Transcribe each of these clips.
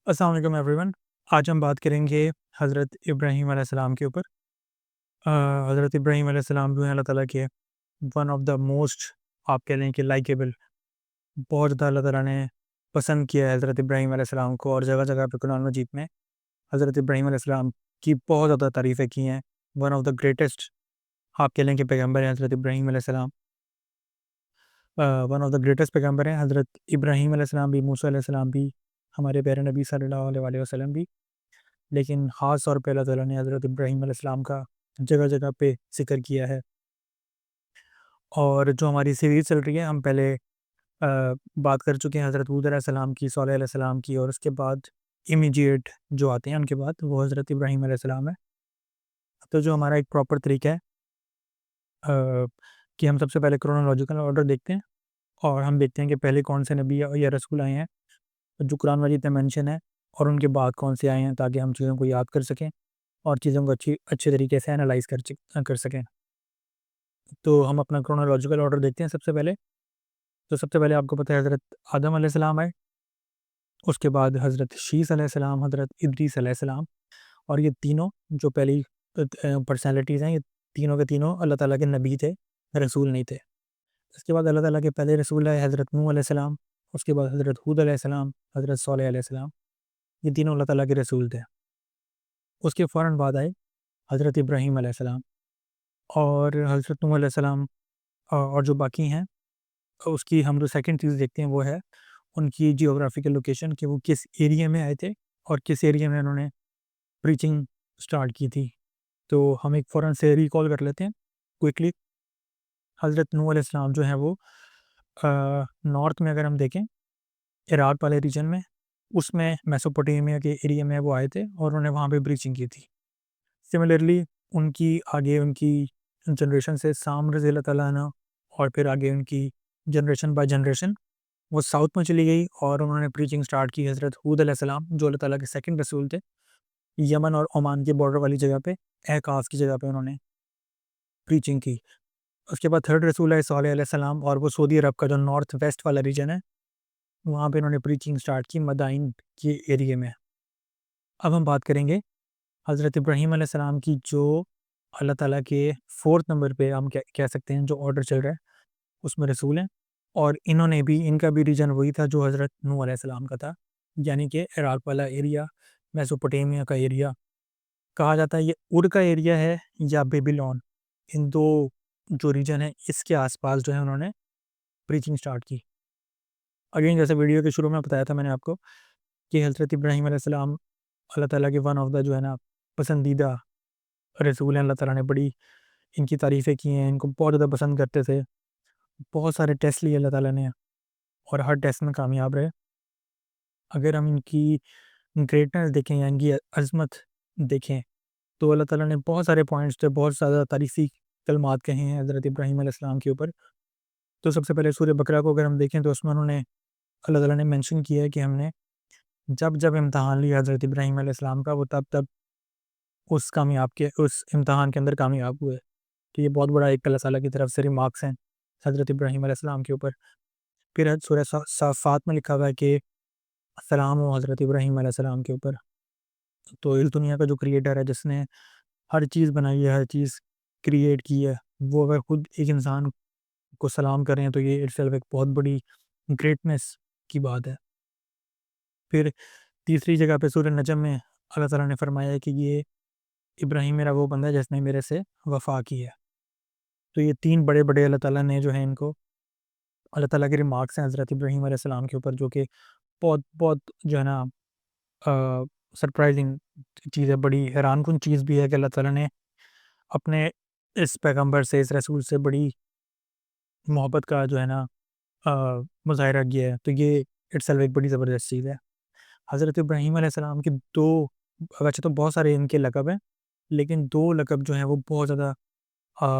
السلام علیکم every one. آج ہم بات کریں گے حضرت ابراہیم علیہ السلام کے اوپر. حضرت ابراہیم علیہ السلام جو ہیں اللہ تعالیٰ کے ون آف دا موسٹ آپ کہہ لیں کہ لائکیبل، بہت زیادہ اللہ تعالیٰ نے پسند کیا ہے حضرت ابراہیم علیہ السلام کو، اور جگہ جگہ پہ قرآن مجید میں حضرت ابراہیم علیہ السلام کی بہت زیادہ تعریفیں کی ہیں. ون آف دا گریٹسٹ آپ کہہ لیں کہ پیغمبر ہیں حضرت ابراہیم علیہ السلام. ون آف دا گریٹسٹ پیغمبر ہیں حضرت ابراہیم علیہ السلام بھی، موسیٰ علیہ السلام بھی، ہمارے پیارے نبی صلی اللہ علیہ وسلم بھی. لیکن خاص طور پہ اللہ تعالیٰ نے حضرت ابراہیم علیہ السلام کا جگہ جگہ پہ ذکر کیا ہے. اور جو ہماری سیریز چل رہی ہے، ہم پہلے بات کر چکے ہیں حضرت حود علیہ السلام کی، صالح علیہ السلام کی، اور اس کے بعد امیجیٹ جو آتے ہیں ان کے بعد وہ حضرت ابراہیم علیہ السلام ہے. تو جو ہمارا ایک پراپر طریقہ ہے کہ ہم سب سے پہلے کرونالوجیکل آرڈر دیکھتے ہیں، اور ہم دیکھتے ہیں کہ پہلے کون سے نبی یا رسول آئے ہیں جو قرآن مجید میں مینشن ہے، اور ان کے بعد کون سے آئے ہیں، تاکہ ہم چیزوں کو یاد کر سکیں اور چیزوں کو اچھے طریقے سے انالائز کر سکیں. تو ہم اپنا کرونالوجیکل آرڈر دیکھتے ہیں سب سے پہلے. تو سب سے پہلے آپ کو پتہ ہے حضرت آدم علیہ السلام آئے، اس کے بعد حضرت شیس علیہ السلام، حضرت ادریس علیہ السلام. اور یہ تینوں جو پہلی پرسنالٹیز ہیں، یہ تینوں کے تینوں اللہ تعالیٰ کے نبی تھے، رسول نہیں تھے. اس کے بعد اللہ تعالیٰ کے پہلے رسول آئے حضرت نوح علیہ السلام، اس کے بعد حضرت حود علیہ السلام، حضرت صالح علیہ السلام. یہ تینوں اللہ تعالیٰ کے رسول تھے. اس کے فوراً بعد آئے حضرت ابراہیم علیہ السلام اور حضرت نوح علیہ السلام، اور جو باقی ہیں اس کی ہم جو سیکنڈ چیز دیکھتے ہیں وہ ہے ان کی جیوگرافیکل لوکیشن، کہ وہ کس ایریا میں آئے تھے اور کس ایریا میں انہوں نے پریچنگ سٹارٹ کی تھی. تو ہم ایک فوراً سے ریکال کر لیتے ہیں کوئکلی. حضرت نوح علیہ السلام جو ہیں وہ نارتھ میں اگر ہم دیکھیں عراق والے ریجن میں، اس میں میسوپوٹیمیا کے ایریا میں وہ آئے تھے اور انہوں نے وہاں پہ پریچنگ کی تھی. سملرلی ان کی آگے ان کی جنریشن سے سام رضی اللہ تعالیٰ عنہ، اور پھر آگے ان کی جنریشن بائی جنریشن وہ ساؤتھ میں چلی گئی، اور انہوں نے پریچنگ سٹارٹ کی حضرت حود علیہ السلام جو اللہ تعالیٰ کے سیکنڈ رسول تھے. یمن اور عمان کے بارڈر والی جگہ پہ، احقاف کی جگہ پہ انہوں نے پریچنگ کی. اس کے بعد تھرڈ رسول ہے صالح علیہ السلام، اور وہ سعودی عرب کا جو نارتھ ویسٹ والا ریجن ہے وہاں پہ انہوں نے پریچنگ سٹارٹ کی مدائن کے ایریے میں. اب ہم بات کریں گے حضرت ابراہیم علیہ السلام کی، جو اللہ تعالیٰ کے فورتھ نمبر پہ ہم کہہ سکتے ہیں جو آرڈر چل رہا ہے اس میں رسول ہیں. اور انہوں نے بھی، ان کا بھی ریجن وہی تھا جو حضرت نوح علیہ السلام کا تھا، یعنی کہ عراق والا ایریا، میسوپوٹیمیا کا ایریا. کہا جاتا ہے یہ ار کا ایریا ہے یا بیبیلون، ان دو جو ریجن ہے اس کے آس پاس جو ہے انہوں نے پریچنگ سٹارٹ کی. اگین جیسے ویڈیو کے شروع میں بتایا تھا میں نے آپ کو کہ حضرت ابراہیم علیہ السلام اللہ تعالیٰ کے ون آف دا جو ہے نا پسندیدہ رسول ہیں. اللہ تعالیٰ نے بڑی ان کی تعریفیں کی ہیں، ان کو بہت زیادہ پسند کرتے تھے. بہت سارے ٹیسٹ لیے اللہ تعالیٰ نے اور ہر ٹیسٹ میں کامیاب رہے. اگر ہم ان کی گریٹنس دیکھیں یا ان کی عظمت دیکھیں تو اللہ تعالیٰ نے بہت سارے پوائنٹس پہ بہت زیادہ تعریفی کلمات کہے ہیں حضرت ابراہیم علیہ السلام کے اوپر. تو سب سے پہلے سورہ بقرہ کو اگر ہم دیکھیں تو اس میں انہوں نے اللہ تعالیٰ نے مینشن کیا ہے کہ ہم نے جب امتحان لیا حضرت ابراہیم علیہ السلام کا، وہ تب اس امتحان کے اندر کامیاب ہوئے. کہ یہ بہت بڑا ایک اللہ تعالیٰ کی طرف سے ریمارکس ہیں حضرت ابراہیم علیہ السلام کے اوپر. پھر سورہ صافات میں لکھا ہوا ہے کہ السلام و حضرت ابراہیم علیہ السلام کے اوپر. تو اس دنیا کا جو کریٹر ہے، جس نے ہر چیز بنائی ہے، ہر چیز کریٹ کی ہے، وہ اگر خود ایک انسان کو سلام کریں تو یہ اٹسیلف ایک بہت بڑی گریٹنس کی بات ہے. پھر تیسری جگہ پہ سورہ نجم میں اللہ تعالیٰ نے فرمایا ہے کہ یہ ابراہیم میرا وہ بندہ ہے جس نے میرے سے وفا کی ہے. تو یہ تین بڑے بڑے اللہ تعالیٰ نے جو ہیں ان کو اللہ تعالیٰ کے ریمارکس ہیں حضرت ابراہیم علیہ السلام کے اوپر، جو کہ بہت بہت جو ہے نا سرپرائزنگ چیز ہے، بڑی حیران کن چیز بھی ہے کہ اللہ تعالیٰ نے اپنے اس پیغمبر سے، اس رسول سے بڑی محبت کا جو ہے نا مظاہرہ کیا ہے. تو یہ اٹسیلف ایک بڑی زبردست چیز ہے. حضرت ابراہیم علیہ السلام کے دو، ویسے تو بہت سارے ان کے لقب ہیں، لیکن دو لقب جو ہیں وہ بہت زیادہ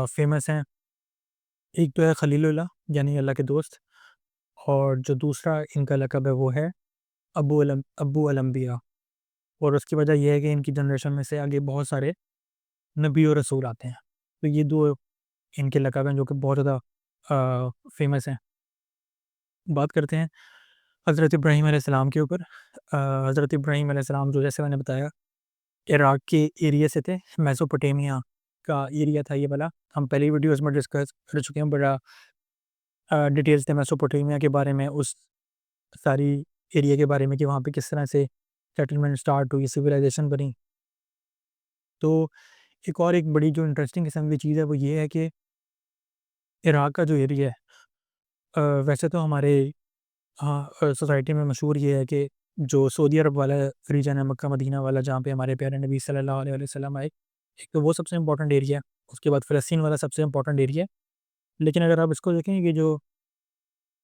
فیمس ہیں. ایک تو ہے خلیل اللہ، یعنی اللہ کے دوست، اور جو دوسرا ان کا لقب ہے وہ ہے ابو الانبیاء. اور اس کی وجہ یہ ہے کہ ان کی جنریشن میں سے آگے بہت سارے نبی و رسول آتے ہیں. تو یہ دو ان کے لقب ہیں جو کہ بہت زیادہ فیمس ہیں. بات کرتے ہیں حضرت ابراہیم علیہ السلام کے اوپر حضرت ابراہیم علیہ السلام جو جیسے میں نے بتایا عراق کے ایریا سے تھے، میسوپوٹیمیا کا ایریا تھا یہ والا، ہم پہلی ویڈیوز میں ڈسکس کر چکے ہیں، بڑا ڈیٹیلز تھے میسوپوٹیمیا کے بارے میں، اس ساری ایریا کے بارے میں کہ وہاں پہ کس طرح سے سیٹلمنٹ سٹارٹ ہوئی، سویلائزیشن بنی۔ تو ایک اور ایک بڑی جو انٹرسٹنگ قسم کی چیز ہے وہ یہ ہے کہ عراق کا جو ایریا ہے ویسے تو ہمارے سوسائٹی میں مشہور یہ ہے کہ جو سعودی عرب والا ریجن ہے، مکہ مدینہ والا، جہاں پہ ہمارے پیارے نبی صلی اللہ علیہ وسلم آئے، ایک تو وہ سب سے امپورٹنٹ ایریا ہے، اس کے بعد فلسطین والا سب سے امپورٹنٹ ایریا ہے۔ لیکن اگر آپ اس کو دیکھیں کہ جو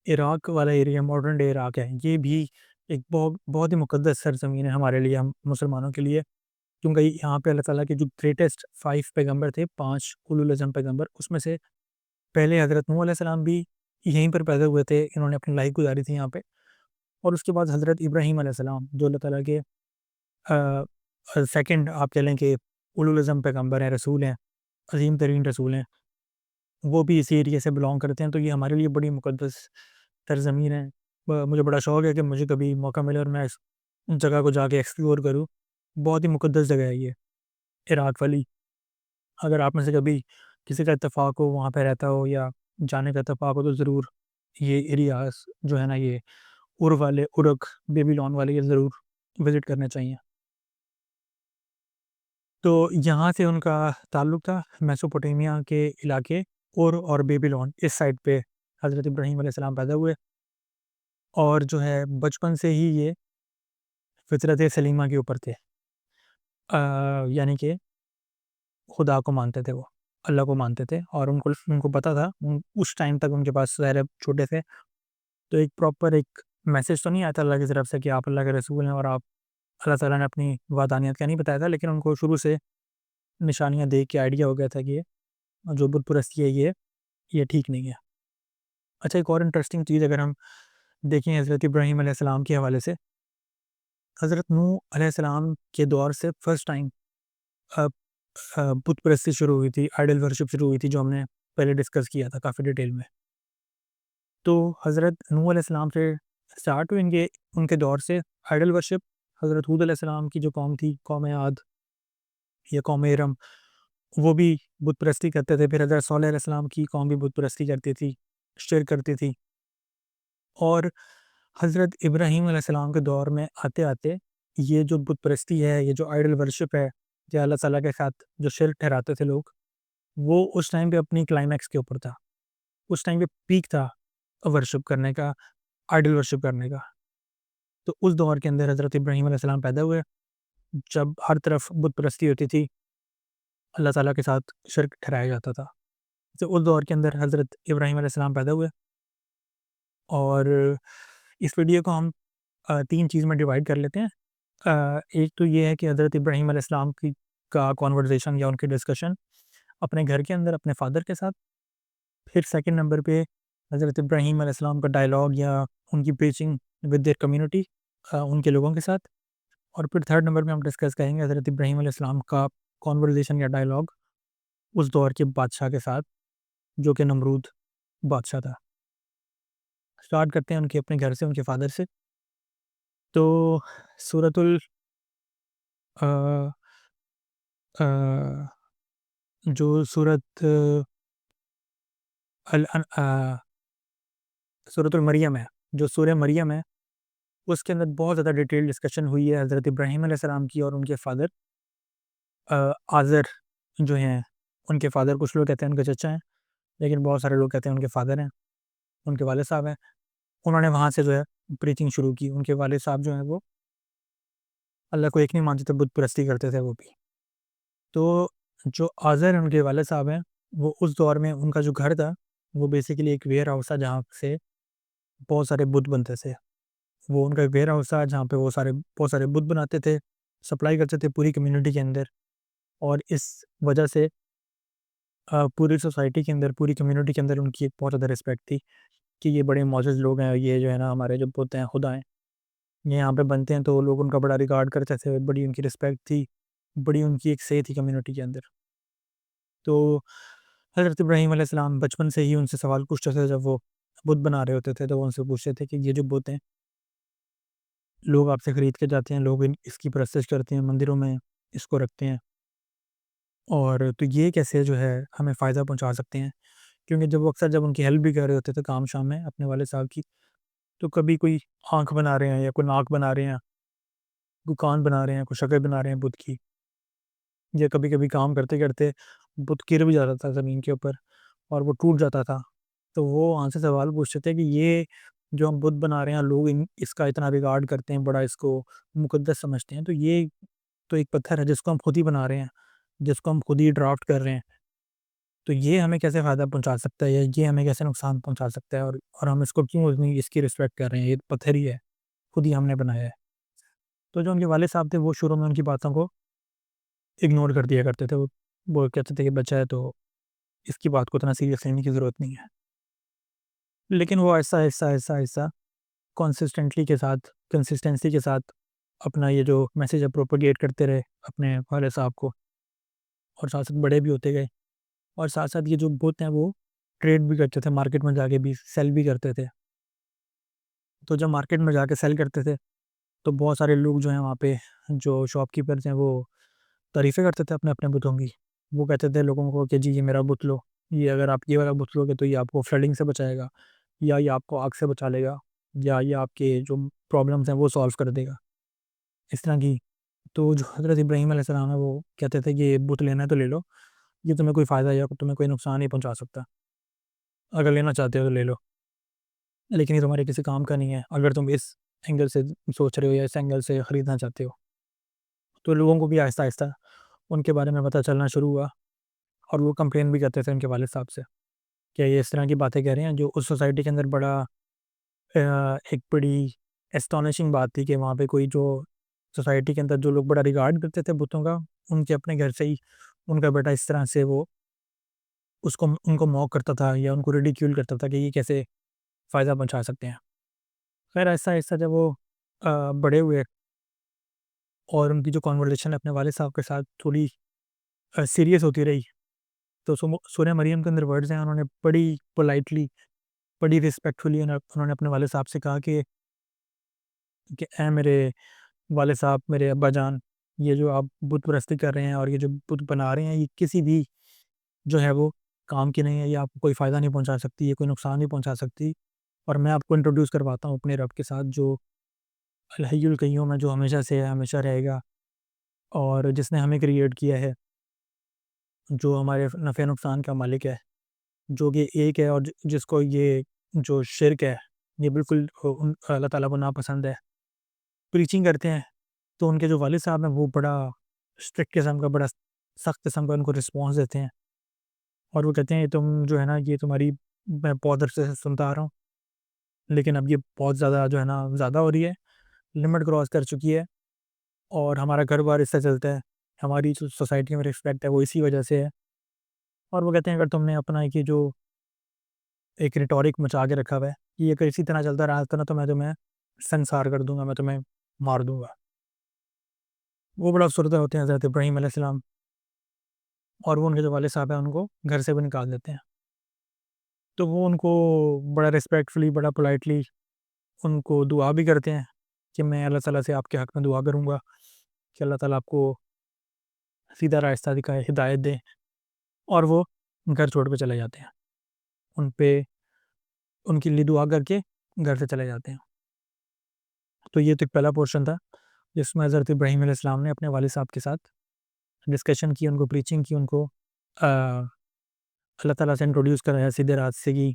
عراق والا ایریا ماڈرن ڈے عراق ہے، یہ بھی ایک بہت ہی مقدس سرزمین ہے ہمارے لیے، ہم مسلمانوں کے لیے، کیونکہ یہاں پہ اللہ تعالیٰ کے جو گریٹسٹ 5 پیغمبر تھے، 5 اولو العزم پیغمبر، اس میں سے پہلے حضرت نوح علیہ السلام بھی یہیں پر پیدا ہوئے تھے، انہوں نے اپنی لائف گزاری تھی یہاں پہ، اور اس کے بعد حضرت ابراہیم علیہ السلام جو اللہ تعالیٰ کے سیکنڈ آپ کہہ لیں کہ اولو العزم پیغمبر ہیں، رسول ہیں، عظیم ترین رسول ہیں، وہ بھی اسی ایریا سے بلانگ کرتے ہیں۔ تو یہ ہمارے لیے بڑی مقدس سرزمین ہے۔ مجھے بڑا شوق ہے کہ مجھے کبھی موقع ملے اور میں اس جگہ کو جا کے ایکسپلور کروں، بہت ہی مقدس جگہ ہے یہ عراق والی۔ اگر آپ میں سے کبھی کسی کا اتفاق ہو وہاں پہ رہتا ہو یا جانے کا اتفاق ہو تو ضرور یہ ایریاز جو ہے نا، یہ والے ارک بیبیلون والے، یہ ضرور وزٹ کرنے چاہیے۔ تو یہاں سے ان کا تعلق تھا، میسوپوٹیمیا کے علاقے اور بیبیلون، اس سائڈ پہ حضرت ابراہیم علیہ السلام پیدا ہوئے، اور جو ہے بچپن سے ہی یہ فطرت سلیمہ کے اوپر تھے، یعنی کہ خدا کو مانتے تھے، وہ اللہ کو مانتے تھے، اور ان کو پتہ تھا اس ٹائم تک، ان کے پاس ظاہر چھوٹے تھے تو ایک پراپر ایک میسج تو نہیں آیا تھا اللہ کی طرف سے کہ آپ اللہ کے رسول ہیں اور آپ، اللہ تعالیٰ نے اپنی وحدانیت کا نہیں بتایا تھا، لیکن ان کو شروع سے نشانیاں دیکھ کے آئیڈیا ہو گیا تھا کہ یہ جو بت پرستی ہے یہ ٹھیک نہیں ہے۔ اچھا، ایک اور انٹرسٹنگ چیز اگر ہم دیکھیں حضرت ابراہیم علیہ السلام کے حوالے سے، حضرت نوح علیہ السلام کے دور سے فرسٹ ٹائم بت پرستی شروع ہوئی تھی، آئیڈل ورشپ شروع ہوئی تھی، جو ہم نے پہلے ڈسکس کیا تھا کافی ڈیٹیل میں۔ تو حضرت نوح علیہ السلام سے اسٹارٹ ہوئیں گے، ان کے دور سے آئیڈل ورشپ۔ حضرت حود علیہ السلام کی جو قوم تھی، قوم عاد یا قوم ارم، وہ بھی بت پرستی کرتے تھے۔ پھر حضرت صالح علیہ السلام کی قوم بھی بت پرستی کرتی تھی، شرک کرتی تھی، اور حضرت ابراہیم علیہ السلام کے دور میں آتے آتے یہ جو بت پرستی ہے، یہ جو آئیڈل ورشپ ہے، یا اللہ تعالیٰ کے ساتھ جو شرک ٹھہراتے تھے لوگ، وہ اس ٹائم پہ اپنی کلائمیکس کے اوپر تھا، اس ٹائم پہ پیک تھا ورشپ کرنے کا، آئیڈل ورشپ کرنے کا۔ تو اس دور کے اندر حضرت ابراہیم علیہ السلام پیدا ہوئے، جب ہر طرف بت پرستی ہوتی تھی، اللہ تعالیٰ کے ساتھ شرک ٹھہرایا جاتا تھا۔ تو اس دور کے اندر حضرت ابراہیم علیہ السلام پیدا ہوئے، اور اس ویڈیو کو ہم 3 چیز میں ڈیوائڈ کر لیتے ہیں۔ ایک تو یہ ہے کہ حضرت ابراہیم علیہ السلام کا کانورزیشن یا ان کی ڈسکشن اپنے گھر کے اندر اپنے فادر کے ساتھ، پھر سیکنڈ نمبر پہ حضرت ابراہیم علیہ السلام کا ڈائلاگ یا ان کی پریچنگ ود دیئر کمیونٹی، ان کے لوگوں کے ساتھ، اور پھر تھرڈ نمبر پہ ہم ڈسکس کریں گے حضرت ابراہیم علیہ السلام کا کانورزیشن یا ڈائلاگ اس دور کے بادشاہ کے ساتھ، جو کہ نمرود بادشاہ تھا۔ اسٹارٹ کرتے ہیں ان کے اپنے گھر سے، ان کے فادر سے۔ تو سورۃ جو سورۃ المریم ہے، جو سورہ مریم ہے، اس کے اندر بہت زیادہ ڈیٹیل ڈسکشن ہوئی ہے حضرت ابراہیم علیہ السلام کی اور ان کے فادر آزر جو ہیں، ان کے فادر، کچھ لوگ کہتے ہیں ان کے چچا ہیں، لیکن بہت سارے لوگ کہتے ہیں ان کے فادر ہیں، ان کے والد صاحب ہیں۔ انہوں نے وہاں سے جو ہے پریچنگ شروع کی۔ ان کے والد صاحب جو ہیں وہ اللہ کو ایک نہیں مانتے تھے، بت پرستی کرتے تھے وہ بھی۔ تو جو آزر ان کے والد صاحب ہیں، وہ اس دور میں ان کا جو گھر تھا وہ بیسیکلی ایک ویئر ہاؤس تھا، جہاں سے بہت سارے بت بنتے تھے۔ وہ ان کا ویئر ہاؤس تھا جہاں پہ وہ بہت سارے بت بناتے تھے، سپلائی کرتے تھے پوری کمیونٹی کے اندر، اور اس وجہ سے پوری سوسائٹی کے اندر، پوری کمیونٹی کے اندر ان کی ایک بہت زیادہ رسپیکٹ تھی کہ یہ بڑے معزز لوگ ہیں، یہ جو ہے نا ہمارے جو بت ہیں، خدا ہیں، یہ یہاں پہ بنتے ہیں، تو لوگ ان کا بڑا ریگارڈ کرتے تھے، بڑی ان کی رسپیکٹ تھی، بڑی ان کی ایک سے تھی کمیونٹی کے اندر۔ تو حضرت ابراہیم علیہ السلام بچپن سے ہی ان سے سوال پوچھتے تھے، جب وہ بت بنا رہے ہوتے تھے تو وہ ان سے پوچھتے تھے کہ یہ جو بت ہیں لوگ آپ سے خرید کے جاتے ہیں، لوگ اس کی پرستش کرتے ہیں، مندروں میں اس کو رکھتے ہیں، اور تو یہ کیسے جو ہے ہمیں فائدہ پہنچا سکتے ہیں؟ کیونکہ جب وہ اکثر جب ان کی ہیلپ بھی کر رہے ہوتے تھے کام شام میں اپنے والد صاحب کی، تو کبھی کوئی آنکھ بنا رہے ہیں یا کوئی ناک بنا رہے ہیں، کوئی کان بنا رہے ہیں، کوئی شکل بنا رہے ہیں بت کی، یا کبھی کبھی کام کرتے کرتے بت گر بھی جاتا تھا زمین کے اوپر اور وہ ٹوٹ جاتا تھا، تو وہ وہاں سے سوال پوچھتے تھے کہ یہ جو ہم بت بنا رہے ہیں، لوگ اس کا اتنا ریگارڈ کرتے ہیں، بڑا اس کو مقدس سمجھتے ہیں، تو یہ تو ایک پتھر ہے جس کو ہم خود ہی بنا رہے ہیں، جس کو ہم خود ہی ڈرافٹ کر رہے ہیں، تو یہ ہمیں کیسے فائدہ پہنچا سکتا ہے، یا یہ ہمیں کیسے نقصان پہنچا سکتا ہے، اور ہم اس کو کیوں اس کی رسپیکٹ کر رہے ہیں؟ یہ پتھر ہی ہے، خود ہی ہم نے بنایا ہے۔ تو جو ان کے والد صاحب تھے وہ شروع میں ان کی باتوں کو اگنور کر دیا کرتے تھے، وہ کہتے تھے کہ بچہ ہے تو اس کی بات کو اتنا سیریس لینے کی ضرورت نہیں ہے، لیکن وہ ایسا ایسا ایسا ایسا کنسسٹنسی کے ساتھ اپنا یہ جو میسیج ہے پروپیگیٹ کرتے رہے اپنے والد صاحب کو، اور ساتھ ساتھ بڑے بھی ہوتے گئے، اور ساتھ ساتھ یہ جو بت ہیں وہ ٹریڈ بھی کرتے تھے، مارکیٹ میں جا کے بھی سیل بھی کرتے تھے، تو جب مارکیٹ میں جا کے سیل کرتے تھے تو بہت سارے لوگ جو ہیں وہاں پہ جو شاپ کیپرز ہیں وہ تعریفیں کرتے تھے اپنے اپنے بتوں کی، وہ کہتے تھے لوگوں کو کہ جی یہ میرا بت لو، یہ اگر آپ یہ والا بت لو گے تو یہ آپ کو فلڈنگ سے بچائے گا، یا یہ آپ کو آگ سے بچا لے گا، یا یہ آپ کے جو پرابلمس ہیں وہ سالو کر دے گا، اس طرح کی۔ تو جو حضرت ابراہیم علیہ السلام ہے وہ کہتے تھے کہ یہ بت لینا ہے تو لے لو، یہ تمہیں کوئی فائدہ یا تمہیں کوئی نقصان نہیں پہنچا سکتا، اگر لینا چاہتے ہو تو لے لو، لیکن یہ تمہارے کسی کام کا نہیں ہے اگر تم اس اینگل سے سوچ رہے ہو یا اس اینگل سے خریدنا چاہتے ہو۔ تو لوگوں کو بھی آہستہ آہستہ ان کے بارے میں پتہ چلنا شروع ہوا، اور وہ کمپلین بھی کرتے تھے ان کے والد صاحب سے کہ یہ اس طرح کی باتیں کہہ رہے ہیں، جو اس سوسائٹی کے اندر بڑا ایک بڑی اسٹونشنگ بات تھی کہ وہاں پہ کوئی جو سوسائٹی کے اندر جو لوگ بڑا ریگارڈ کرتے تھے بتوں کا، ان کے اپنے گھر سے ہی ان کا بیٹا اس طرح سے وہ ان کو موک کرتا تھا یا ان کو ریڈیکیول کرتا تھا کہ یہ کیسے فائدہ پہنچا سکتے ہیں۔ خیر ایسا ایسا جب وہ بڑے ہوئے اور ان کی جو کانورسیشن اپنے والد صاحب کے ساتھ تھوڑی سیریس ہوتی رہی، تو سورہ مریم کے اندر ورڈز ہیں، انہوں نے بڑی پولائٹلی بڑی رسپیکٹفلی انہوں نے اپنے والد صاحب سے کہا کہ اے میرے والد صاحب، میرے ابا جان، یہ جو آپ بت پرستی کر رہے ہیں اور یہ جو بت بنا رہے ہیں، یہ کسی بھی جو ہے وہ کام کی نہیں ہے، یہ آپ کو کوئی فائدہ نہیں پہنچا سکتی، یہ کوئی نقصان نہیں پہنچا سکتی، اور میں آپ کو انٹروڈیوس کرواتا ہوں اپنے رب کے ساتھ جو الحی القیوم ہے، جو ہمیشہ سے ہے، ہمیشہ رہے گا، اور جس نے ہمیں کریٹ کیا ہے، جو ہمارے نفع نقصان کا مالک ہے، جو کہ ایک ہے، اور جس کو یہ جو شرک ہے یہ بالکل اللہ تعالیٰ کو ناپسند ہے۔ پریچنگ کرتے ہیں تو ان کے جو والد صاحب ہیں وہ بڑا اسٹرکٹ قسم کا، بڑا سخت قسم کا ان کو رسپانس دیتے ہیں، اور وہ کہتے ہیں تم جو ہے نا، یہ تمہاری میں بہت عرصے سے سنتا آ رہا ہوں، لیکن اب یہ بہت زیادہ جو ہے نا زیادہ ہو رہی ہے، لمٹ کراس کر چکی ہے، اور ہمارا گھر بار اس سے چلتا ہے، ہماری جو سوسائٹی میں رسپیکٹ ہے وہ اسی وجہ سے ہے۔ اور وہ کہتے ہیں اگر تم نے اپنا ایک جو ایک ریٹورک مچا کے رکھا ہوا ہے، یہ اگر اسی طرح چلتا رہا تو میں تمہیں سنسار کر دوں گا، میں تمہیں مار دوں گا۔ وہ بڑا افسردہ ہوتے ہیں حضرت ابراہیم علیہ السلام، اور وہ ان کے جو والد صاحب ہیں ان کو گھر سے بھی نکال دیتے ہیں، تو وہ ان کو بڑا رسپیکٹفلی، بڑا پولائٹلی ان کو دعا بھی کرتے ہیں کہ میں اللہ تعالیٰ سے آپ کے حق میں دعا کروں گا کہ اللہ تعالیٰ آپ کو سیدھا راستہ دکھائے، ہدایت دے، اور وہ گھر چھوڑ پہ چلے جاتے ہیں، ان کے لیے دعا کر کے گھر سے چلے جاتے ہیں۔ تو یہ تو ایک پہلا پورشن تھا جس میں حضرت ابراہیم علیہ السلام نے اپنے والد صاحب کے ساتھ ڈسکشن کی، ان کو پریچنگ کی، ان کو اللہ تعالیٰ سے انٹروڈیوس کرایا، سیدھے راستے کی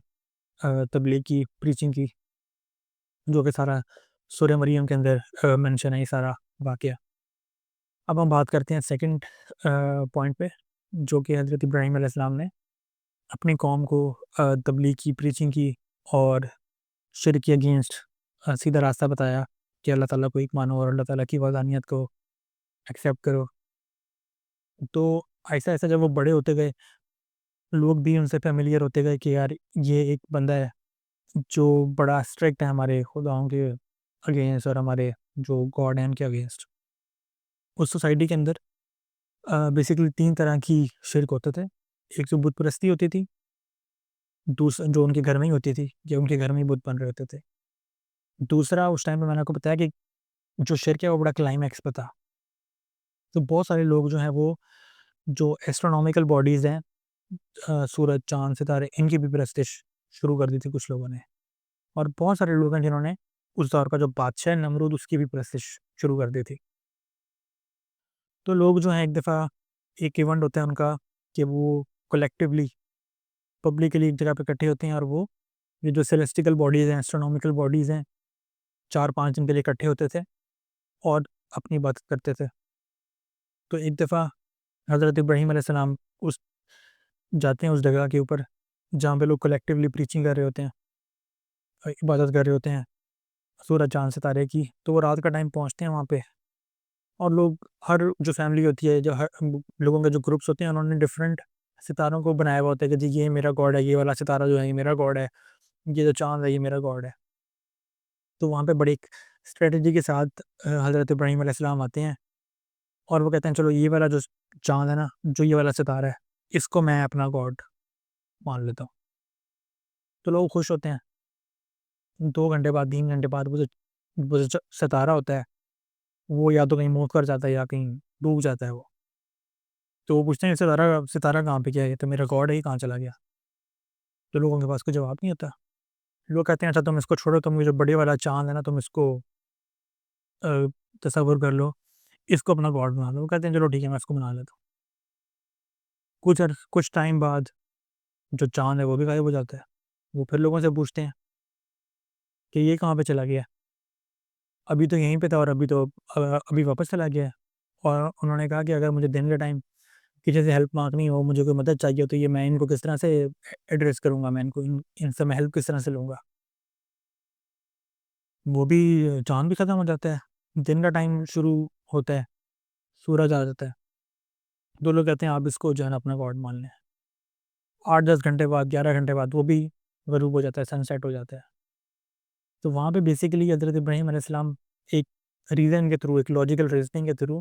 تبلیغ کی، پریچنگ کی، جو کہ سارا سورہ مریم کے اندر منشن ہے یہ سارا واقعہ۔ اب ہم بات کرتے ہیں سیکنڈ پوائنٹ پہ، جو کہ حضرت ابراہیم علیہ السلام نے اپنی قوم کو تبلیغ کی، پریچنگ کی، اور شرک کے اگینسٹ سیدھا راستہ بتایا کہ اللہ تعالیٰ کو ایک مانو اور اللہ تعالیٰ کی وحدانیت کو ایکسیپٹ کرو۔ تو ایسا ایسا جب وہ بڑے ہوتے گئے، لوگ بھی ان سے فیملیئر ہوتے گئے کہ یار یہ ایک بندہ ہے جو بڑا اسٹرکٹ ہے ہمارے خداؤں کے اگینسٹ اور ہمارے جو گاڈ ہیں ان کے اگینسٹ۔ اس سوسائٹی کے اندر بیسیکلی 3 طرح کی شرک ہوتے تھے، ایک جو بت پرستی ہوتی تھی، دوسرا جو ان کے گھر میں ہی ہوتی تھی، کہ ان کے گھر میں ہی بت بن رہے ہوتے تھے، دوسرا اس ٹائم پہ میں نے آپ کو بتایا کہ جو شرک ہے وہ بڑا کلائمیکس پہ تھا. تو بہت سارے لوگ جو ہیں وہ جو ایسٹرونومیکل باڈیز ہیں سورج چاند ستارے ان کی بھی پرستش شروع کر دی تھی کچھ لوگوں نے. اور بہت سارے لوگ ہیں جنہوں نے اس دور کا جو بادشاہ نمرود اس کی بھی پرستش شروع کر دی تھی. تو لوگ جو ہیں ایک دفعہ ایک ایونٹ ہوتا ہے ان کا کہ وہ کلیکٹیولی پبلکلی ایک جگہ پہ اکٹھے ہوتے ہیں اور وہ یہ جو سیلیسٹیکل باڈیز ہیں ایسٹرونومیکل باڈیز ہیں 4-5 دن کے لیے اکٹھے ہوتے تھے اور اپنی بات کرتے تھے. تو ایک دفعہ حضرت ابراہیم علیہ السلام اس جاتے ہیں اس جگہ کے اوپر جہاں پہ لوگ کلیکٹیولی پریچنگ کر رہے ہوتے ہیں عبادت کر رہے ہوتے ہیں سورج چاند ستارے کی. تو وہ رات کا ٹائم پہنچتے ہیں وہاں پہ اور لوگ ہر جو فیملی ہوتی ہے جو ہر لوگوں کے جو گروپس ہوتے ہیں انہوں نے ڈفرینٹ ستاروں کو بنایا ہوا ہوتا ہے کہ جی یہ میرا گاڈ ہے, یہ والا ستارہ جو ہے یہ میرا گاڈ ہے, یہ جو چاند ہے یہ میرا گاڈ ہے. تو وہاں پہ بڑی ایک اسٹریٹجی کے ساتھ حضرت ابراہیم علیہ السلام آتے ہیں اور وہ کہتے ہیں چلو یہ والا جو چاند ہے نا, جو یہ والا ستارہ ہے, اس کو میں اپنا گاڈ مان لیتا ہوں. تو لوگ خوش ہوتے ہیں. 2 گھنٹے بعد 3 گھنٹے بعد وہ جو ستارہ ہوتا ہے وہ یا تو کہیں موو کر جاتا ہے یا کہیں ڈوب جاتا ہے وہ. تو وہ پوچھتے ہیں ستارہ کہاں پہ گیا, یہ تو میرا گاڈ ہے, یہ کہاں چلا گیا؟ تو لوگوں کے پاس کوئی جواب نہیں ہوتا. لوگ کہتے ہیں اچھا تم اس کو چھوڑو, تم جو بڑے والا چاند ہے نا تم اس کو تصور کر لو, اس کو اپنا گاڈ بنا لو. وہ کہتے ہیں چلو ٹھیک ہے میں اس کو بنا لیتا ہوں. کچھ ٹائم بعد جو چاند ہے وہ بھی غائب ہو جاتا ہے. وہ پھر لوگوں سے پوچھتے ہیں کہ یہ کہاں پہ چلا گیا, ابھی تو یہیں پہ تھا اور ابھی واپس چلا گیا ہے. اور انہوں نے کہا کہ اگر مجھے دن کے ٹائم کسی سے ہیلپ مانگنی ہو, مجھے کوئی مدد چاہیے تو یہ میں ان کو کس طرح سے ایڈریس کروں گا, میں ان سے میں ہیلپ کس طرح سے لوں گا؟ وہ بھی چاند بھی ختم ہو جاتا ہے, دن کا ٹائم شروع ہوتا ہے, سورج آ جاتا ہے. 2 لوگ کہتے ہیں آپ اس کو جو ہے نا اپنا گاڈ مان لیں. 8-10 گھنٹے بعد 11 گھنٹے بعد وہ بھی غروب ہو جاتا ہے, سن سیٹ ہو جاتا ہے. تو وہاں پہ بیسیکلی حضرت ابراہیم علیہ السلام ایک ریزن کے تھرو, ایک لاجیکل ریزننگ کے تھرو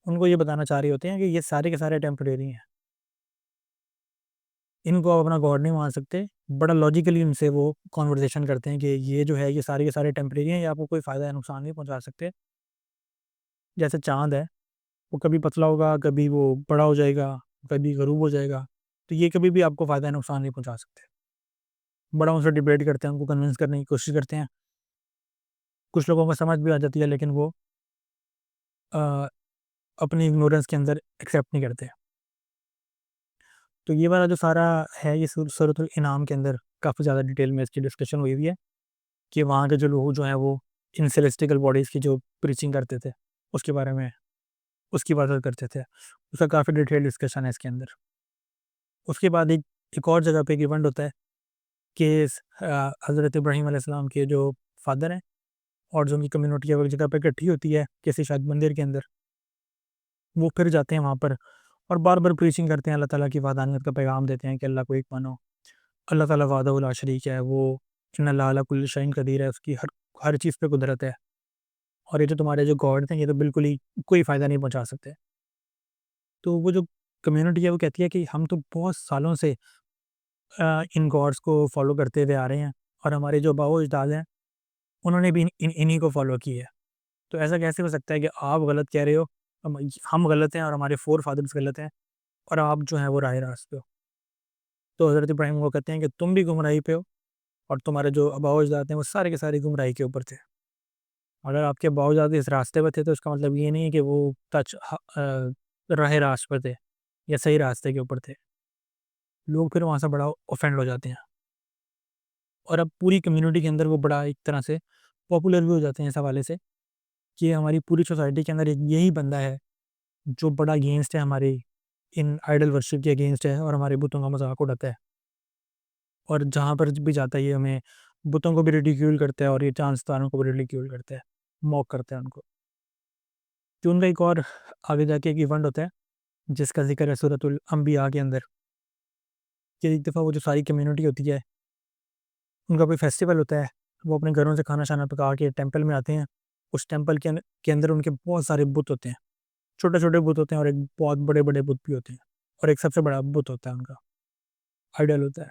ان کو یہ بتانا چاہ رہے ہوتے ہیں کہ یہ سارے کے سارے ٹیمپریری ہیں, ان کو آپ اپنا گاڈ نہیں مان سکتے. بڑا لاجیکلی ان سے وہ کانورسیشن کرتے ہیں کہ یہ جو ہے یہ سارے کے سارے ٹیمپریری ہیں, یہ آپ کو کوئی فائدہ یا نقصان نہیں پہنچا سکتے. جیسے چاند ہے وہ کبھی پتلا ہوگا, کبھی وہ بڑا ہو جائے گا, کبھی غروب ہو جائے گا, تو یہ کبھی بھی آپ کو فائدہ یا نقصان نہیں پہنچا سکتے. بڑا ان سے ڈیبیٹ کرتے ہیں, ان کو کنونس کرنے کی کوشش کرتے ہیں. کچھ لوگوں کو سمجھ بھی آ جاتی ہے لیکن وہ اپنی اگنورنس کے اندر ایکسیپٹ نہیں کرتے. تو یہ والا جو سارا ہے یہ سورۃ الانعام کے اندر کافی زیادہ ڈیٹیل میں اس کی ڈسکشن ہوئی ہے کہ وہاں کے جو لوگ جو ہیں وہ ان سیلیسٹیکل باڈیز کی جو پریچنگ کرتے تھے اس کے بارے میں اس کی عبادت کرتے تھے. اس کا کافی ڈیٹیل ڈسکشن ہے اس کے اندر. اس کے بعد ایک اور جگہ پہ ایک ایونٹ ہوتا ہے کہ حضرت ابراہیم علیہ السلام کے جو فادر ہیں اور جو ان کی کمیونٹی ایک جگہ پہ اکٹھی ہوتی ہے کسی شاید مندر کے اندر, وہ پھر جاتے ہیں وہاں پر اور بار بار پریچنگ کرتے ہیں, اللہ تعالیٰ کی وحدانیت کا پیغام دیتے ہیں کہ اللہ کو ایک مانو, اللہ تعالیٰ وحدہ لا شریک ہے, وہ ان اللہ علی کل شیء قدیر ہے, اس کی ہر چیز پہ قدرت ہے, اور یہ جو تمہارے جو گاڈ ہیں یہ تو بالکل ہی کوئی فائدہ نہیں پہنچا سکتے. تو وہ جو کمیونٹی ہے وہ کہتی ہے کہ ہم تو بہت سالوں سے ان گاڈس کو فالو کرتے ہوئے آ رہے ہیں اور ہمارے جو آباء و اجداد ہیں انہوں نے بھی انہی کو فالو کی ہے, تو ایسا کیسے ہو سکتا ہے کہ آپ غلط کہہ رہے ہو, ہم غلط ہیں اور ہمارے فور فادرز غلط ہیں اور آپ جو ہیں وہ راہ راست پہ ہو؟ تو حضرت ابراہیم وہ کہتے ہیں کہ تم بھی گمراہی پہ ہو اور تمہارے جو آباء و اجداد ہیں وہ سارے کے سارے گمراہی کے اوپر تھے. اگر آپ کے آباء و اجداد اس راستے پہ تھے تو اس کا مطلب یہ نہیں ہے کہ وہ راہ راست پر تھے یا صحیح راستے کے اوپر تھے. لوگ پھر وہاں سے بڑا اوفینڈ ہو جاتے ہیں اور اب پوری کمیونٹی کے اندر وہ بڑا ایک طرح سے پاپولر بھی ہو جاتے ہیں اس حوالے سے کہ ہماری پوری سوسائٹی کے اندر ایک یہی بندہ ہے جو بڑا اگینسٹ ہے ہماری ان آئیڈل ورشپ کے اگینسٹ ہے اور ہمارے بتوں کا مذاق اڑاتا ہے, اور جہاں پر بھی جاتا ہے یہ ہمیں بتوں کو بھی ریڈیکیول کرتا ہے اور یہ چاند ستاروں کو بھی ریڈیکیول کرتا ہے, موک کرتا ہے ان کو. تو ان کا ایک اور آگے جا کے ایک ایونٹ ہوتا ہے جس کا ذکر ہے سورۃ الانبیاء کے اندر کہ ایک دفعہ وہ جو ساری کمیونٹی ہوتی ہے ان کا کوئی فیسٹیول ہوتا ہے, وہ اپنے گھروں سے کھانا شانا پکا کے ٹیمپل میں آتے ہیں. اس ٹیمپل کے اندر ان کے بہت سارے بت ہوتے ہیں, چھوٹے چھوٹے بت ہوتے ہیں اور ایک بہت بڑے بڑے بت بھی ہوتے ہیں, اور ایک سب سے بڑا بت ہوتا ہے ان کا آئیڈل ہوتا ہے.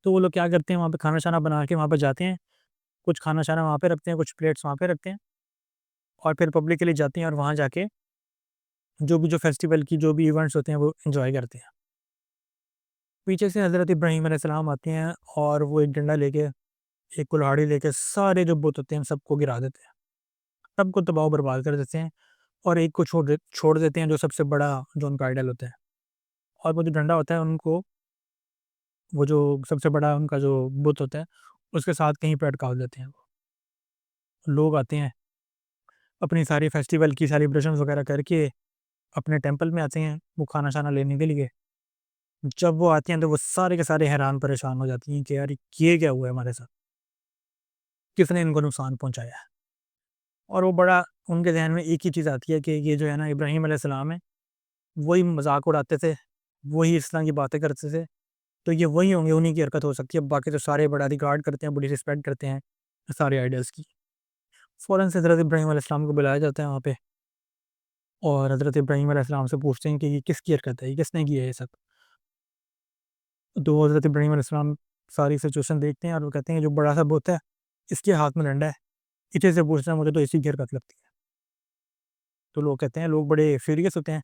تو وہ لوگ کیا کرتے ہیں وہاں پہ کھانا شانا بنا کے وہاں پہ جاتے ہیں, کچھ کھانا شانا وہاں پہ رکھتے ہیں, کچھ پلیٹس وہاں پہ رکھتے ہیں اور پھر پبلکلی جاتے ہیں اور وہاں جا کے جو فیسٹیول کی جو بھی ایونٹس ہوتے ہیں وہ انجوائے کرتے ہیں. پیچھے سے حضرت ابراہیم علیہ السلام آتے ہیں اور وہ ایک ڈنڈا لے کے ایک کلہاڑی لے کے سارے جو بت ہوتے ہیں سب کو گرا دیتے ہیں, سب کو تباہ و برباد کر دیتے ہیں, اور ایک کو چھوڑ دیتے ہیں جو سب سے بڑا جو ان کا آئیڈل ہوتا ہے. اور وہ جو ڈنڈا ہوتا ہے ان کو وہ جو سب سے بڑا ان کا جو بت ہوتا ہے اس کے ساتھ کہیں پہ اٹکا دیتے ہیں. لوگ آتے ہیں اپنی ساری فیسٹیول کی سیلیبریشن وغیرہ کر کے اپنے ٹیمپل میں آتے ہیں وہ کھانا شانا لینے کے لیے. جب وہ آتے ہیں تو وہ سارے کے سارے حیران پریشان ہو جاتی ہیں کہ یار یہ کیا ہوا ہے ہمارے ساتھ, کس نے ان کو نقصان پہنچایا ہے. اور وہ بڑا ان کے ذہن میں ایک ہی چیز آتی ہے کہ یہ جو ہے نا ابراہیم علیہ السلام ہے, وہی مذاق اڑاتے تھے, وہی اس طرح کی باتیں کرتے تھے, تو یہ وہی ہوں گے, انہیں کی حرکت ہو سکتی ہے. باقی تو سارے بڑا ریگارڈ کرتے ہیں, بڑی رسپیکٹ کرتے ہیں سارے آئیڈلس کی. فوراً سے حضرت ابراہیم علیہ السلام کو بلایا جاتا ہے وہاں پہ, اور حضرت ابراہیم علیہ السلام سے پوچھتے ہیں کہ یہ کس کی حرکت ہے, یہ کس نے کی ہے یہ سب. تو حضرت ابراہیم علیہ السلام ساری سچویشن دیکھتے ہیں اور وہ کہتے ہیں جو بڑا سا بت ہے اس کے ہاتھ میں ڈنڈا ہے, اسی سے پوچھتے ہیں مجھے تو اسی کی حرکت لگتی ہے. تو لوگ کہتے ہیں, لوگ بڑے فیریس ہوتے ہیں,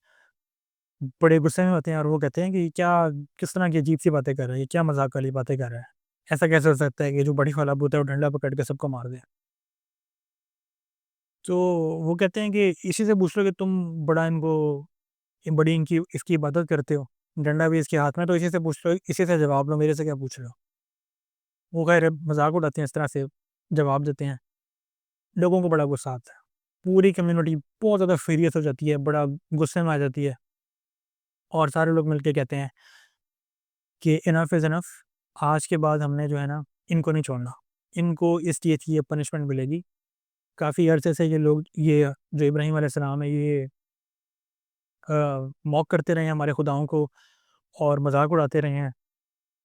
بڑے غصے میں ہوتے ہیں, اور وہ کہتے ہیں کہ کیا کس طرح کی عجیب سی باتیں کر رہے ہیں, کیا مذاق والی باتیں کر رہے ہیں, ایسا کیسے ہو سکتا ہے کہ جو بڑی والا بت ہے وہ ڈنڈا پکڑ کے سب کو مار دے. تو وہ کہتے ہیں کہ اسی سے پوچھ لو کہ تم بڑا ان کو بڑی ان کی اس کی عبادت کرتے ہو, ڈنڈا بھی اس کے ہاتھ میں, تو اسی سے پوچھ لو, اسی سے جواب لو, میرے سے کیا پوچھ رہے ہو. وہ خیر مذاق اڑاتے ہیں, اس طرح سے جواب دیتے ہیں. لوگوں کو بڑا غصہ آتا ہے, پوری کمیونٹی بہت زیادہ فیریس ہو جاتی ہے, بڑا غصے میں آ جاتی ہے, اور سارے لوگ مل کے کہتے ہیں کہ انف از انف, آج کے بعد ہم نے جو ہے نا ان کو نہیں چھوڑنا, ان کو اس چیز کی پنشمنٹ ملے گی. کافی عرصے سے یہ لوگ, یہ جو ابراہیم علیہ السلام ہے, یہ موک کرتے رہے ہیں ہمارے خداؤں کو اور مذاق اڑاتے رہے ہیں,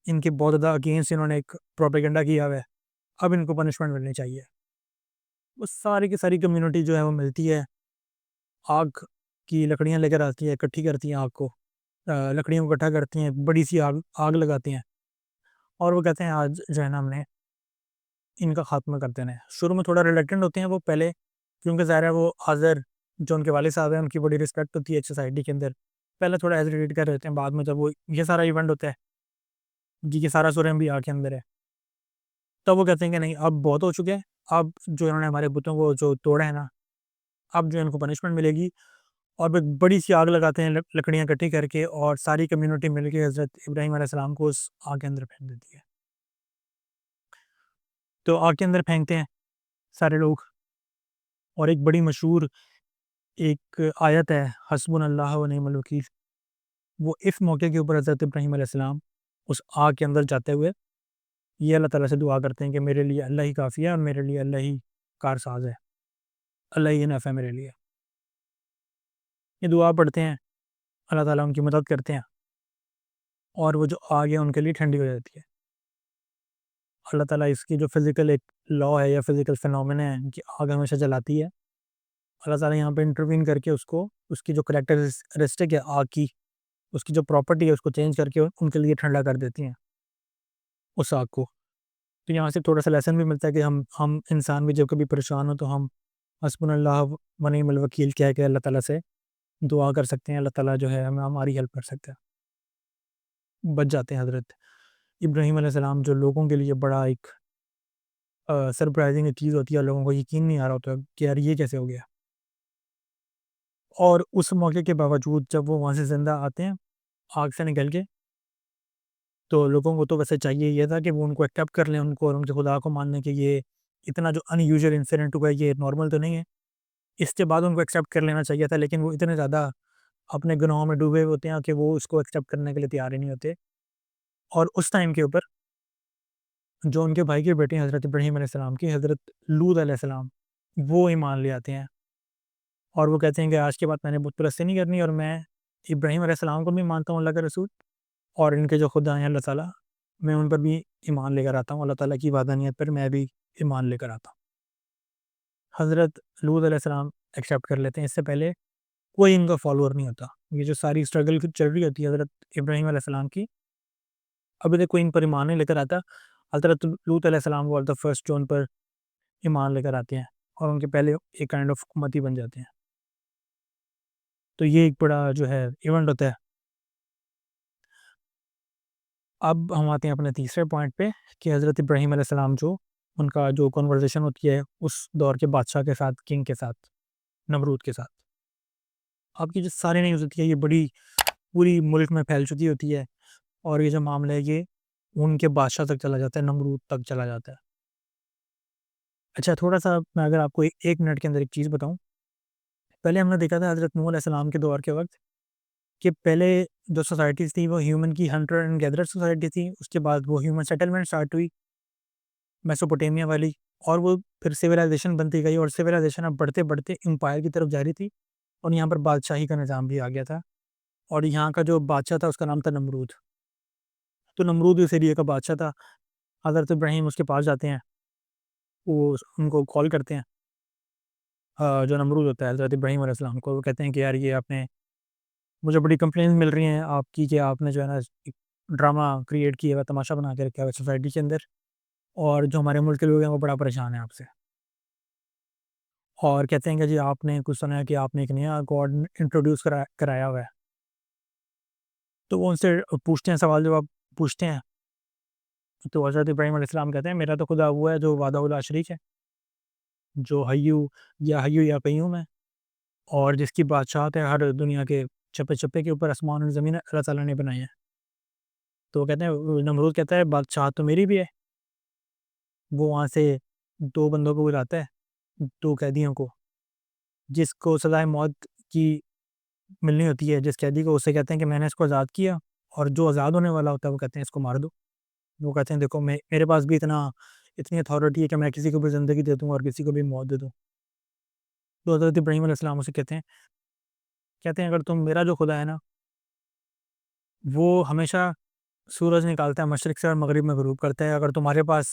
ان کے بہت زیادہ اگینسٹ انہوں نے ایک پروپیگنڈا کیا ہوا ہے, اب ان کو پنشمنٹ ملنی چاہیے. وہ ساری کی ساری کمیونٹی جو ہے وہ ملتی ہے, آگ کی لکڑیاں لے کر آتی ہے, اکٹھی کرتی ہیں آگ کو, لکڑیوں کو اکٹھا کرتی ہیں, بڑی سی آگ لگاتی ہیں, اور وہ کہتے ہیں آج جو ہے نا ہم نے ان کا خاتمہ کر دینا ہے. شروع میں تھوڑا ریلیکٹنٹ ہوتے ہیں وہ پہلے, کیونکہ ظاہر ہے وہ آذر جو ان کے والد صاحب ہیں ان کی بڑی رسپیکٹ ہوتی ہے سوسائٹی کے اندر, پہلے تھوڑا ہیزیٹیٹ کر رہے ہیں. بعد میں جب وہ یہ سارا ایونٹ ہوتا ہے جی, یہ سارا سورم بھی آگ کے اندر ہے, تب وہ کہتے ہیں کہ نہیں اب بہت ہو چکے ہیں, اب جو انہوں نے ہمارے بتوں کو جو توڑا ہے نا, اب جو ان کو پنشمنٹ ملے گی. اور ایک بڑی سی آگ لگاتے ہیں لکڑیاں اکٹھی کر کے, اور ساری کمیونٹی مل کے حضرت ابراہیم علیہ السلام کو اس آگ کے اندر پھینک دیتی ہے. تو آگ کے اندر پھینکتے ہیں سارے لوگ, اور ایک بڑی مشہور ایک آیت ہے حسبنا اللہ و نعم الوکیل, وہ اس موقع کے اوپر حضرت ابراہیم علیہ السلام اس آگ کے اندر جاتے ہوئے یہ اللہ تعالیٰ سے دعا کرتے ہیں کہ میرے لیے اللہ ہی کافی ہے, اور میرے لیے اللہ ہی کارساز ہے, اللہ ہی نافع ہے میرے لیے. یہ دعا پڑھتے ہیں, اللہ تعالیٰ ان کی مدد کرتے ہیں, اور وہ جو آگ ہے ان کے لیے ٹھنڈی ہو جاتی ہے. اللہ تعالیٰ اس کی جو فزیکل ایک لا ہے یا فزیکل فینومین ہے کہ آگ ہمیشہ جلاتی ہے, اللہ تعالیٰ یہاں پہ انٹروین کر کے اس کی جو کریکٹرسٹک ہے آگ کی, اس کی جو پراپرٹی ہے اس کو چینج کر کے ان کے لیے ٹھنڈا کر دیتی ہیں اس آگ کو. تو یہاں سے تھوڑا سا لیسن بھی ملتا ہے کہ ہم انسان بھی جب کبھی پریشان ہو تو ہم حسبنا اللہ و نعم الوکیل کہہ کے اللہ تعالیٰ سے دعا کر سکتے ہیں, اللہ تعالیٰ جو ہے ہماری ہیلپ کر سکتا ہے, بچ جاتے ہیں. حضرت ابراہیم علیہ السلام جو لوگوں کے لیے بڑا ایک سرپرائزنگ چیز ہوتی ہے, لوگوں کو یقین نہیں آ رہا ہوتا کہ یار یہ کیسے ہو گیا. اور اس موقع کے باوجود جب وہ وہاں سے زندہ آتے ہیں آگ سے نکل کے, تو لوگوں کو تو ویسے چاہیے یہ تھا کہ وہ ان کو ایکسیپٹ کر لیں, ان کو اور ان کے خدا کو ماننے کہ یہ اتنا جو ان یوزول انسیڈنٹ ہوا ہے یہ نارمل تو نہیں ہے, اس کے بعد ان کو ایکسیپٹ کر لینا چاہیے تھا. لیکن وہ اتنے زیادہ اپنے گناہوں میں ڈوبے ہوتے ہیں کہ وہ اس کو ایکسیپٹ کرنے کے لیے تیار ہی نہیں ہوتے. اور اس ٹائم کے اوپر جو ان کے بھائی کے بیٹے ہیں حضرت ابراہیم علیہ السلام کی, حضرت لوط علیہ السلام, وہ ایمان لے آتے ہیں, اور وہ کہتے ہیں کہ آج کے بعد میں نے بت پرستی نہیں کرنی, اور میں ابراہیم علیہ السلام کو بھی مانتا ہوں اللہ کا رسول, اور ان کے جو خدا ہیں اللہ تعالیٰ, میں ان پر بھی ایمان لے کر آتا ہوں, اللہ تعالیٰ کی وحدانیت پر میں بھی ایمان لے کر آتا ہوں. حضرت لوط علیہ السلام ایکسیپٹ کر لیتے ہیں, اس سے پہلے کوئی ان کا فالوور نہیں ہوتا. یہ جو ساری اسٹرگل چل رہی ہوتی ہے حضرت ابراہیم علیہ السلام کی, ابھی تک کوئی ان پر ایمان نہیں لے کر آتا. حضرت لوط علیہ السلام وہ فرسٹ جو ان پر ایمان لے کر آتے ہیں, اور ان کے پہلے ایک کائنڈ آف حکومتی بن جاتے ہیں. تو یہ ایک بڑا جو ہے ایونٹ ہوتا ہے. اب ہم آتے ہیں اپنے تیسرے پوائنٹ پہ کہ حضرت ابراہیم علیہ السلام جو ان کا جو کنورزیشن ہوتی ہے اس دور کے بادشاہ کے ساتھ، کنگ کے ساتھ، نمرود کے ساتھ. آپ کی جو ساری نیوز ہوتی ہے یہ بڑی پوری ملک میں پھیل چکی ہوتی ہے، اور یہ جو معاملہ ہے یہ ان کے بادشاہ تک چلا جاتا ہے، نمرود تک چلا جاتا ہے. اچھا تھوڑا سا میں اگر آپ کو ایک منٹ کے اندر ایک چیز بتاؤں. پہلے ہم نے دیکھا تھا حضرت نوح علیہ السلام کے دور کے وقت کہ پہلے جو سوسائٹیز تھیں وہ ہیومن کی ہنٹر اینڈ گیدرر سوسائٹی تھی. اس کے بعد وہ ہیومن سیٹلمنٹ اسٹارٹ ہوئی میسوپوٹیمیا والی، اور وہ پھر سویلائزیشن بنتی گئی، اور سویلائزیشن اب بڑھتے بڑھتے امپائر کی طرف جاری تھی، اور یہاں پر بادشاہی کا نظام بھی آ گیا تھا. اور یہاں کا جو بادشاہ تھا اس کا نام تھا نمرود. تو نمرود اس ایریا کا بادشاہ تھا. حضرت ابراہیم اس کے پاس جاتے ہیں، وہ ان کو کال کرتے ہیں، جو نمرود ہوتا ہے حضرت ابراہیم علیہ السلام کو. وہ کہتے ہیں کہ یار یہ آپ نے مجھے بڑی کمپلینس مل رہی ہیں آپ کی کہ آپ نے جو ہے نا ڈرامہ کریٹ کیا ہوا، تماشا بنا کے رکھا ہوا سوسائٹی کے اندر، اور جو ہمارے ملک کے لوگ ہیں وہ بڑا پریشان ہیں آپ سے. اور کہتے ہیں کہ جی آپ نے کچھ سنا ہے کہ آپ نے ایک نیا گاڈ انٹروڈیوس کرایا ہوا ہے. تو وہ ان سے پوچھتے ہیں، سوال جواب پوچھتے ہیں. تو حضرت ابراہیم علیہ السلام کہتے ہیں میرا تو خدا وہ ہے جو وحدہ لا شریک ہے، جو حیو یا قیوم ہے، اور جس کی بادشاہت ہے ہر دنیا کے چپے چپے کے اوپر، آسمان اور زمین اللہ تعالیٰ نے بنائی ہے. تو وہ کہتے ہیں، نمرود کہتا ہے بادشاہت تو میری بھی ہے. وہ وہاں سے دو بندوں کو بلاتا ہے، دو قیدیوں کو، جس کو سزائے موت کی ملنی ہوتی ہے. جس قیدی کو اسے کہتے ہیں کہ میں نے اس کو آزاد کیا، اور جو آزاد ہونے والا ہوتا ہے وہ کہتے ہیں اس کو مار دو. وہ کہتے ہیں دیکھو میرے پاس بھی اتنی اتھارٹی ہے کہ میں کسی کو بھی زندگی دے دوں اور کسی کو بھی موت دے دوں. تو حضرت ابراہیم علیہ السلام اسے کہتے ہیں اگر تم میرا جو خدا ہے نا وہ ہمیشہ سورج نکالتا ہے مشرق سے اور مغرب میں غروب کرتا ہے، اگر تمہارے پاس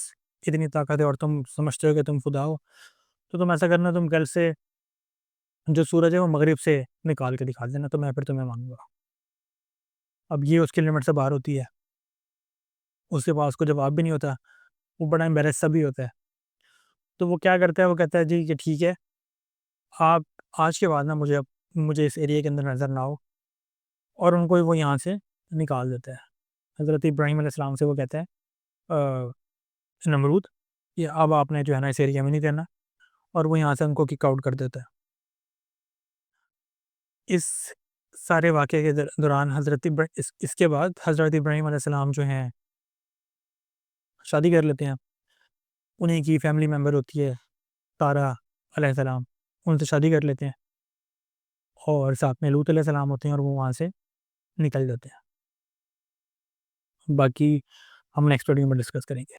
اتنی طاقت ہے اور تم سمجھتے ہو کہ تم خدا ہو، تو تم ایسا کرنا، تم کل سے جو سورج ہے وہ مغرب سے نکال کے دکھا دینا، تو میں پھر تمہیں مانوں گا. اب یہ اس کی لمٹ سے باہر ہوتی ہے، اس کے پاس کو جواب بھی نہیں ہوتا، وہ بڑا امبیرس سا بھی ہوتا ہے. تو وہ کیا کرتا ہے، وہ کہتا ہے جی کہ ٹھیک ہے، آپ آج کے بعد نا مجھے اس ایریا کے اندر نظر نہ ہو، اور ان کو وہ یہاں سے نکال دیتا ہے. حضرت ابراہیم علیہ السلام سے وہ کہتا ہے نمرود یہ اب آپ نے جو ہے نا اس ایریا میں نہیں رہنا، اور وہ یہاں سے ان کو کک آؤٹ کر دیتا ہے. اس سارے واقعے کے دوران اس کے بعد حضرت ابراہیم علیہ السلام جو ہیں شادی کر لیتے ہیں. انہیں کی فیملی ممبر ہوتی ہے تارا علیہ السلام، ان سے شادی کر لیتے ہیں، اور ساتھ میں لوط علیہ السلام ہوتے ہیں، اور وہ وہاں سے نکل جاتے ہیں. باقی ہم نیکسٹ ویڈیو میں ڈسکس کریں گے.